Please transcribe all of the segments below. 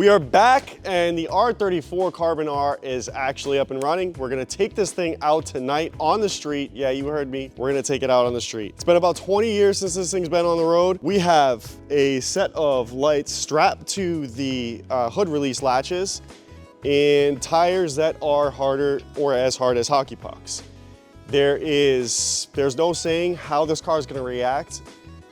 We are back, and the R34 Carbon R is actually up and running. We're gonna take this thing out tonight on the street. Yeah, you heard me. We're gonna take it out on the street. It's been about 20 years since this thing's been on the road. We have a set of lights strapped to the hood release latches and tires that are harder or as hard as hockey pucks. There's no saying how this car is gonna react.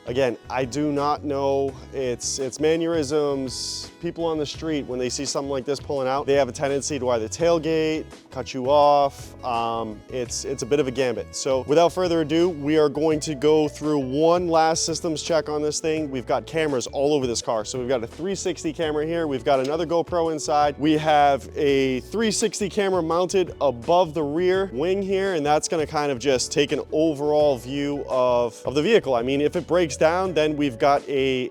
Again, I do not know. It's mannerisms. People on the street, when they see something like this pulling out, they have a tendency to either tailgate, cut you off. It's a bit of a gambit. So without further ado, we are going to go through one last systems check on this thing. We've got cameras all over this car. So we've got a 360 camera here. We've got another GoPro inside. We have a 360 camera mounted above the rear wing here, and that's gonna kind of just take an overall view of the vehicle. I mean, if it breaks down, then we've got a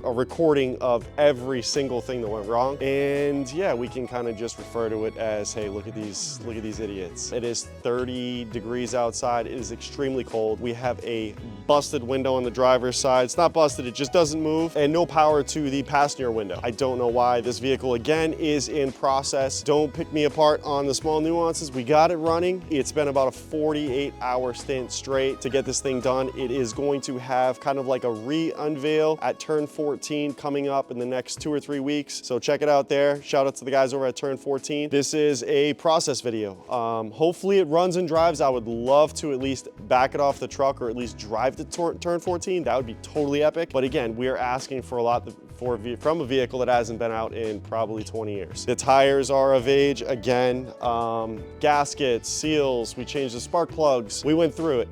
recording of every single thing that went wrong. And yeah, we can kind of just refer to it as, hey, look at these idiots. It is 30 degrees outside. It is extremely cold. We have a busted window on the driver's side. It's not busted, it just doesn't move, and no power to the passenger window. I don't know why. This vehicle, again, is in process. Don't pick me apart on the small nuances. We got it running. It's been about a 48-hour stint straight to get this thing done. It is going to have kind of like a re-unveil at turn 14 coming up in the next 2 or 3 weeks. So check it out there. Shout out to the guys over at turn 14. This is a process video. Hopefully it runs and drives. I would love to at least back it off the truck or at least drive to turn 14. That would be totally epic. But again, we are asking for a lot from a vehicle that hasn't been out in probably 20 years. The tires are of age again. Gaskets, seals, we changed the spark plugs. We went through it.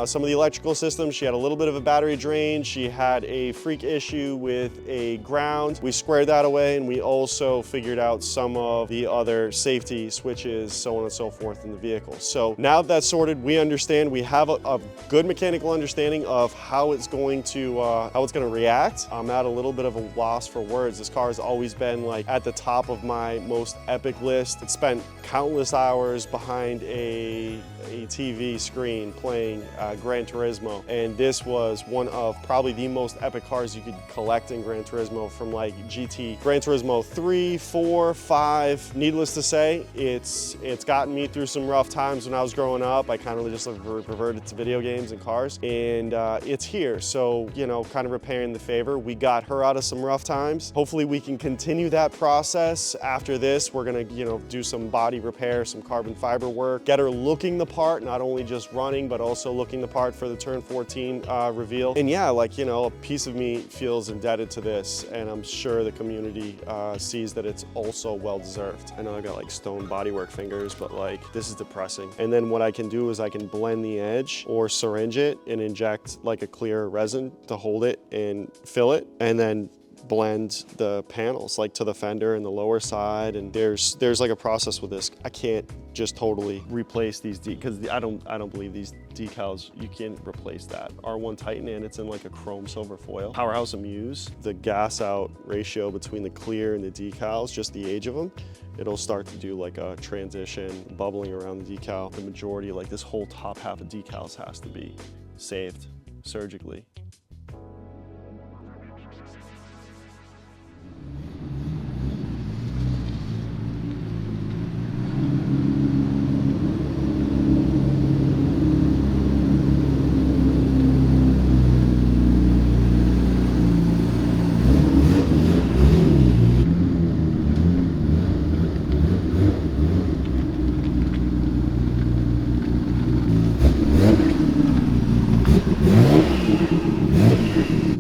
Some of the electrical systems, she had a little bit of a battery drain. She had a freak issue with a ground. We squared that away, and we also figured out some of the other safety switches, so on and so forth in the vehicle. So now that that's sorted, we understand, we have a good mechanical understanding of how it's going to react. I'm at a little bit of a loss for words. This car has always been like at the top of my most epic list. It spent countless hours behind a TV screen playing Gran Turismo, and this was one of probably the most epic cars you could collect in Gran Turismo, from like Gran Turismo 3, 4, 5. Needless to say, it's gotten me through some rough times when I was growing up. I kind of just reverted to video games and cars, and it's here. So, you know, kind of repaying the favor. We got her out of some rough times. Hopefully we can continue that process. After this, we're gonna, you know, do some body repair, some carbon fiber work, get her looking the part, not only just running, but also looking the part for the turn 14 reveal. And yeah, like, you know, a piece of me feels indebted to this, and I'm sure the community sees that it's also well-deserved. I know I got like stone bodywork fingers, but like, this is depressing. And then what I can do is I can blend the edge or syringe it and inject like a clear resin to hold it and fill it, and then blend the panels like to the fender and the lower side. And there's like a process with this. I can't just totally replace these because I don't believe these decals, you can't replace that. R1 Titan, and it's in like a chrome silver foil. Powerhouse Amuse, the gas out ratio between the clear and the decals, just the age of them, it'll start to do like a transition, bubbling around the decal. The majority, like this whole top half of decals, has to be saved surgically.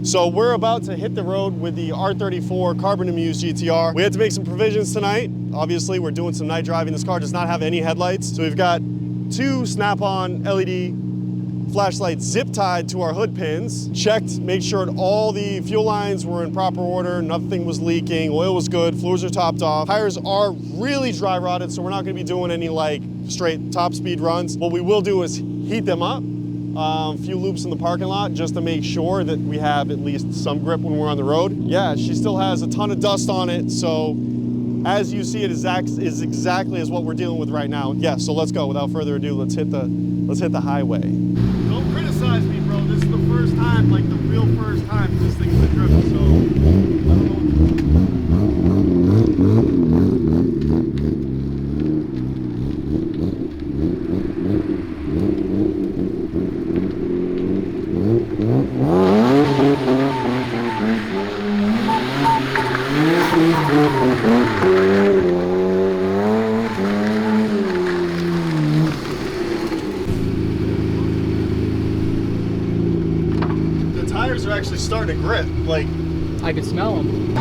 So we're about to hit the road with the R34 Carbon Amuse GTR. We had to make some provisions tonight. Obviously, we're doing some night driving. This car does not have any headlights. So we've got 2 snap-on LED flashlights zip tied to our hood pins. Checked, made sure all the fuel lines were in proper order, nothing was leaking, oil was good, fluids are topped off. Tires are really dry rotted, so we're not gonna be doing any like straight top speed runs. What we will do is heat them up. A few loops in the parking lot just to make sure that we have at least some grip when we're on the road. Yeah, she still has a ton of dust on it, so as you see, it is exactly as what we're dealing with right now. Yeah, so let's go. Without further ado, let's hit the highway. Don't criticize me, bro. This is the first time, like the real first time this thing's been driven, so I don't know. actually starting to grip. Like, I can smell them.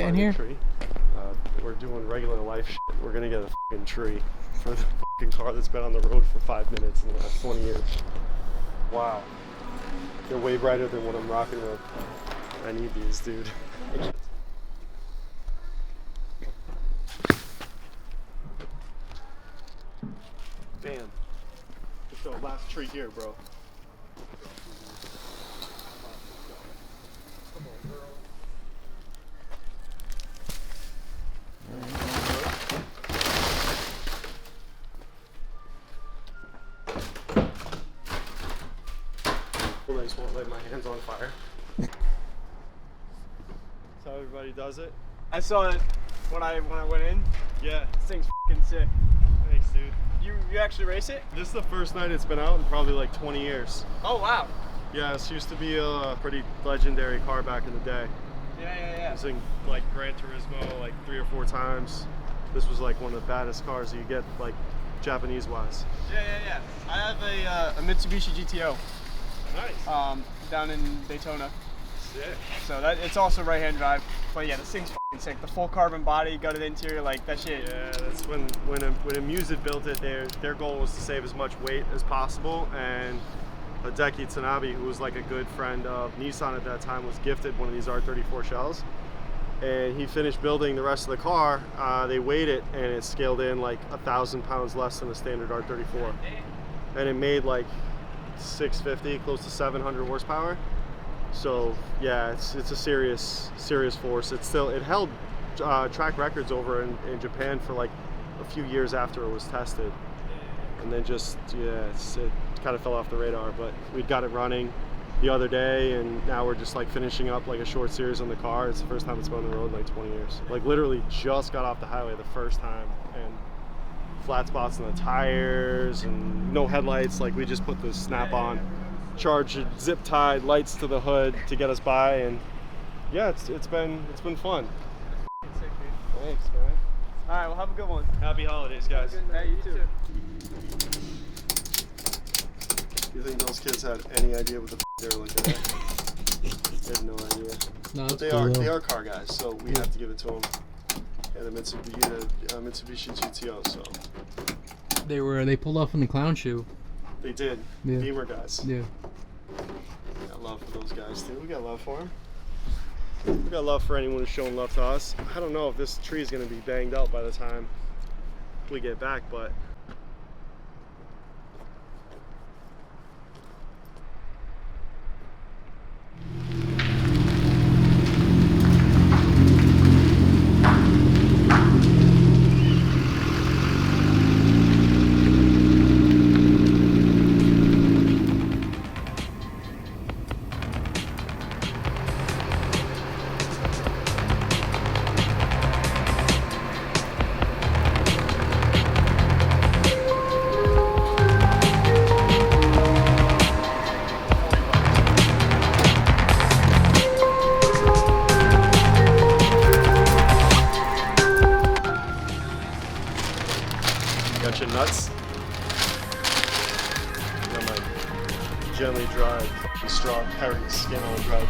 In here? Tree. We're doing regular life shit. We're gonna get a fucking tree for the fucking car that's been on the road for 5 minutes in the last 20 years. Wow. They're way brighter than what I'm rocking with. I need these, dude. Bam. Just the last tree here, bro. Come on, girl. I just won't light my hands on fire. That's how everybody does it. I saw it when I went in. Yeah. This thing's fucking sick. Thanks, dude. You actually race it? This is the first night it's been out in probably like 20 years. Oh wow. Yeah, this used to be a pretty legendary car back in the day. Yeah. It was in like Gran Turismo like 3 or 4 times. This was like one of the baddest cars that you get, like Japanese wise. Yeah. I have a Mitsubishi GTO. Nice. Down in Daytona. Sick. So that it's also right-hand drive. But yeah, this thing's fucking sick. The full carbon body, gutted interior, like that shit. Yeah, that's when Amuse built it. Their goal was to save as much weight as possible, and Hideki Tanabe, who was like a good friend of Nissan at that time, was gifted one of these R34 shells. And he finished building the rest of the car. They weighed it, and it scaled in like 1,000 pounds less than a standard R34. And it made like 650, close to 700 horsepower. So yeah, it's a serious force. It held track records over in Japan for like a few years after it was tested, and then just it kind of fell off the radar, but we got it running the other day, and now we're just like finishing up like a short series on the car. It's the first time it's been on the road in like 20 years. Like literally just got off the highway the first time, and flat spots in the tires and no headlights. Like we just put the snap-on, charged, zip tied lights to the hood to get us by, and yeah, it's been fun. Sick, dude. Thanks, man. All right, well, have a good one. Happy holidays, guys. Hey, you too. You think those kids had any idea what the they were looking at? They had no idea. No, But they are car guys, so we have to give it to them. And a Mitsubishi GTO, so They pulled off in the clown shoe. they did. Yeah. Beamer guys. Yeah. Got love for those guys too. We got love for them. We got love for anyone who's showing love to us. I don't know if this tree is going to be banged out by the time we get back, but got your nuts. And I'm like gently drive the strawberry skin on drive.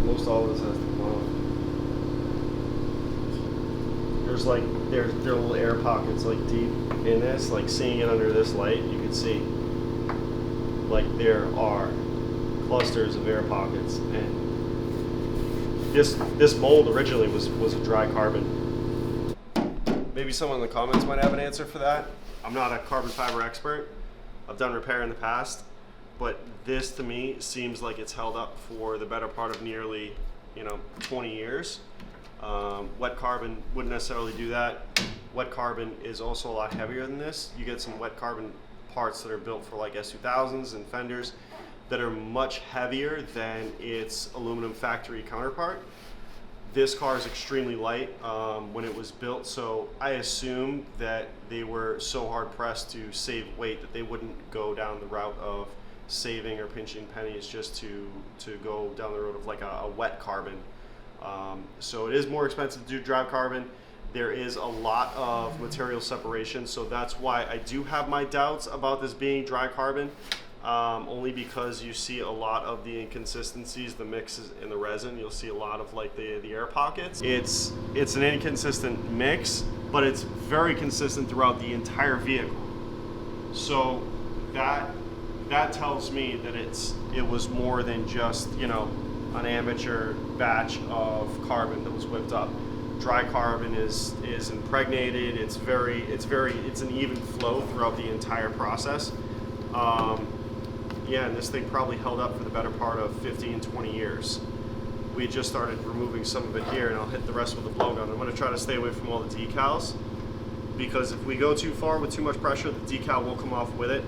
Most all of this has to come off. There's like there are little air pockets like deep in this, like seeing it under this light, you can see like there are clusters of air pockets, and this mold originally was a dry carbon. Maybe someone in the comments might have an answer for that. I'm not a carbon fiber expert. I've done repair in the past, but this to me seems like it's held up for the better part of nearly 20 years. Wet carbon wouldn't necessarily do that. Wet carbon is also a lot heavier than this. You get some wet carbon parts that are built for like S2000s and fenders that are much heavier than its aluminum factory counterpart. This car is extremely light when it was built, so I assume that they were so hard pressed to save weight that they wouldn't go down the route of saving or pinching pennies just to go down the road of like a wet carbon. So it is more expensive to do dry carbon. There is a lot of material separation, so that's why I do have my doubts about this being dry carbon. Only because you see a lot of the inconsistencies, the mixes in the resin. You'll see a lot of like the air pockets. It's an inconsistent mix, but it's very consistent throughout the entire vehicle. So that tells me that it was more than just an amateur batch of carbon that was whipped up. Dry carbon is impregnated. It's an even flow throughout the entire process. Yeah, and this thing probably held up for the better part of 15, 20 years. We just started removing some of it here, and I'll hit the rest with a blowgun. I'm going to try to stay away from all the decals, because if we go too far with too much pressure, the decal will come off with it.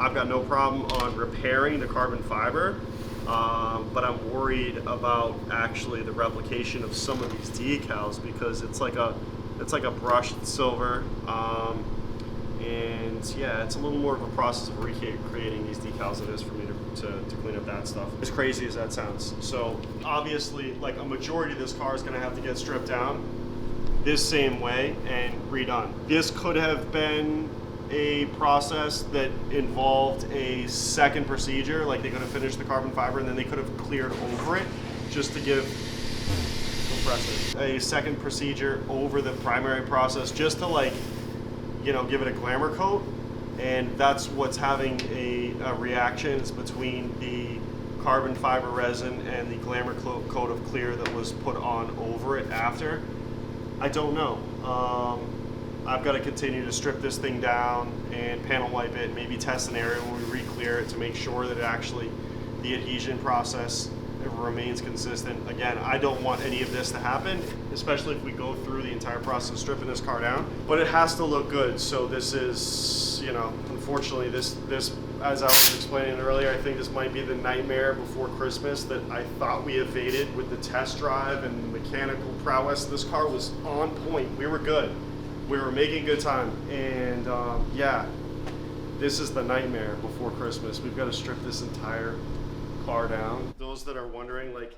I've got no problem on repairing the carbon fiber, but I'm worried about actually the replication of some of these decals, because it's like a brushed silver. And yeah, it's a little more of a process of recreating these decals than it is for me to clean up that stuff. As crazy as that sounds. So obviously, like a majority of this car is gonna have to get stripped down this same way and redone. This could have been a process that involved a second procedure, like they could have finished the carbon fiber and then they could have cleared over it just to give a second procedure over the primary process, just to like give it a glamour coat, and that's what's having a reaction. It's between the carbon fiber resin and the glamour coat of clear that was put on over it after. I don't know. I've got to continue to strip this thing down and panel wipe it, maybe test an area when we re-clear it to make sure that the adhesion process remains consistent. Again, I don't want any of this to happen, especially if we go through the entire process of stripping this car down, but it has to look good. So this is, unfortunately, this, as I was explaining earlier, I think this might be the nightmare before Christmas that I thought we evaded with the test drive, and the mechanical prowess. This car was on point. We were good. We were making good time. And yeah, this is the nightmare before Christmas. We've got to strip this entire car down. Those that are wondering, like,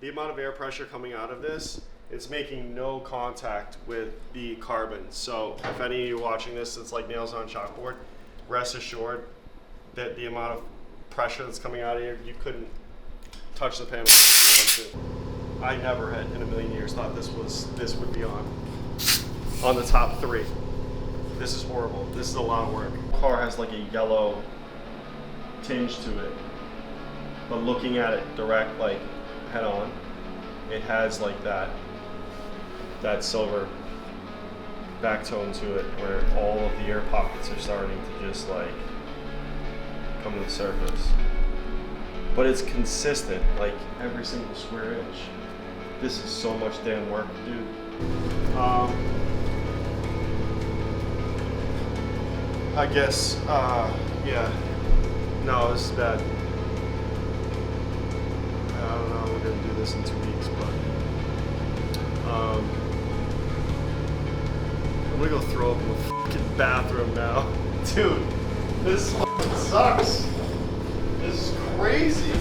the amount of air pressure coming out of this, it's making no contact with the carbon. So if any of you watching this, it's like nails on chalkboard, rest assured that the amount of pressure that's coming out of here, you couldn't touch the panel if you want to. I never had in a million years thought this would be on the top 3. This is horrible. This is a lot of work. The car has like a yellow tinge to it, but looking at it direct, like head on, it has like that silver back tone to it, where all of the air pockets are starting to just like come to the surface. But it's consistent, like every single square inch. This is so much damn work, dude. I guess, yeah. No, this is bad. I don't know, we're gonna do this in 2 weeks, but I'm gonna go throw up in the fucking bathroom now. Dude, this fucking sucks. This is crazy.